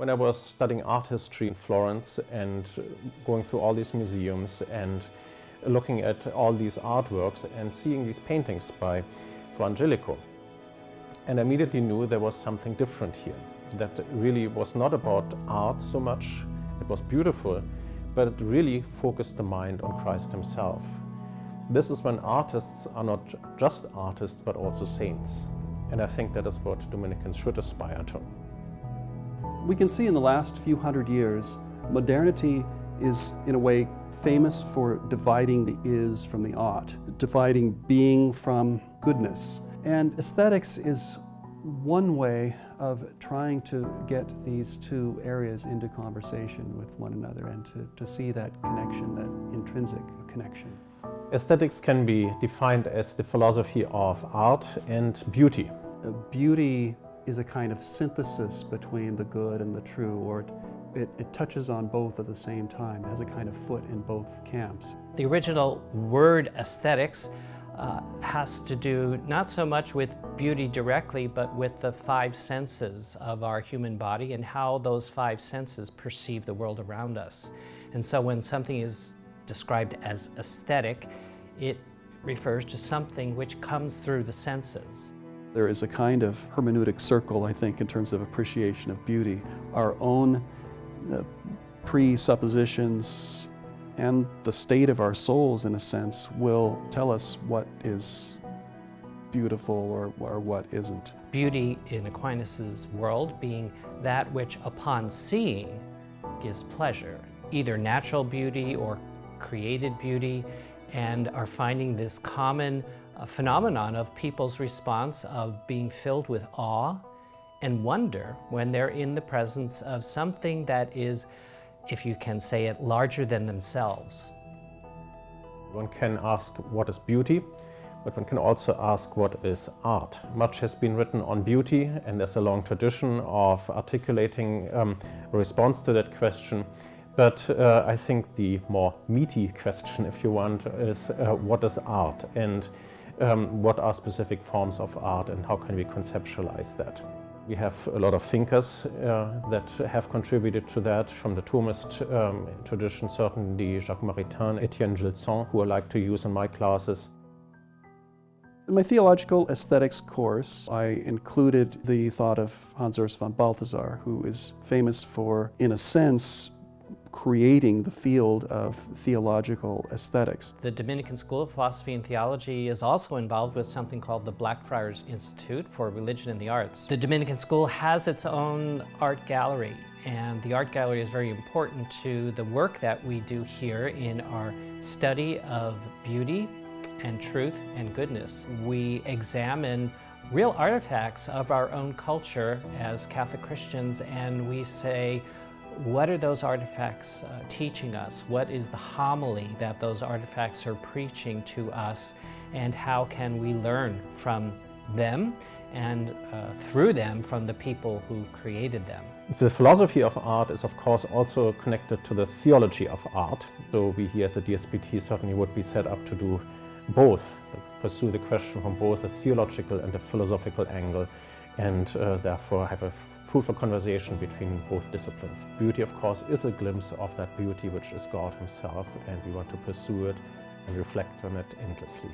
When I was studying art history in Florence and going through all these museums and looking at all these artworks and seeing these paintings by Fra Angelico, and I immediately knew there was something different here, that really was not about art so much. It was beautiful, but it really focused the mind on Christ himself. This is when artists are not just artists, but also saints. And I think that is what Dominicans should aspire to. We can see in the last few hundred years, modernity is in a way famous for dividing the is from the ought, dividing being from goodness. And aesthetics is one way of trying to get these two areas into conversation with one another and to see that connection, that intrinsic connection. Aesthetics can be defined as the philosophy of art and beauty. Beauty is a kind of synthesis between the good and the true, or it touches on both at the same time, it has a kind of foot in both camps. The original word aesthetics has to do not so much with beauty directly, but with the five senses of our human body and how those five senses perceive the world around us. And so when something is described as aesthetic, it refers to something which comes through the senses. There is a kind of hermeneutic circle, I think, in terms of appreciation of beauty. Our own presuppositions and the state of our souls, in a sense, will tell us what is beautiful or what isn't. Beauty in Aquinas' world being that which, upon seeing, gives pleasure, either natural beauty or created beauty, and are finding this common phenomenon of people's response of being filled with awe and wonder when they're in the presence of something that is, if you can say it, larger than themselves. One can ask what is beauty, but one can also ask what is art. Much has been written on beauty, and there's a long tradition of articulating a response to that question. But I think the more meaty question, if you want, is what is art, and what are specific forms of art, and how can we conceptualize that? We have a lot of thinkers that have contributed to that, from the Thomist tradition, certainly Jacques Maritain, Etienne Gilson, who I like to use in my classes. In my theological aesthetics course, I included the thought of Hans Urs von Balthasar, who is famous for, in a sense, creating the field of theological aesthetics. The Dominican School of Philosophy and Theology is also involved with something called the Blackfriars Institute for Religion and the Arts. The Dominican School has its own art gallery, and the art gallery is very important to the work that we do here in our study of beauty and truth and goodness. We examine real artifacts of our own culture as Catholic Christians, and we say, what are those artifacts teaching us? What is the homily that those artifacts are preaching to us? And how can we learn from them and through them from the people who created them? The philosophy of art is, of course, also connected to the theology of art. So we here at the DSPT certainly would be set up to do both, pursue the question from both a theological and a philosophical angle, and therefore have a fruitful conversation between both disciplines. Beauty, of course, is a glimpse of that beauty which is God himself, and we want to pursue it and reflect on it endlessly.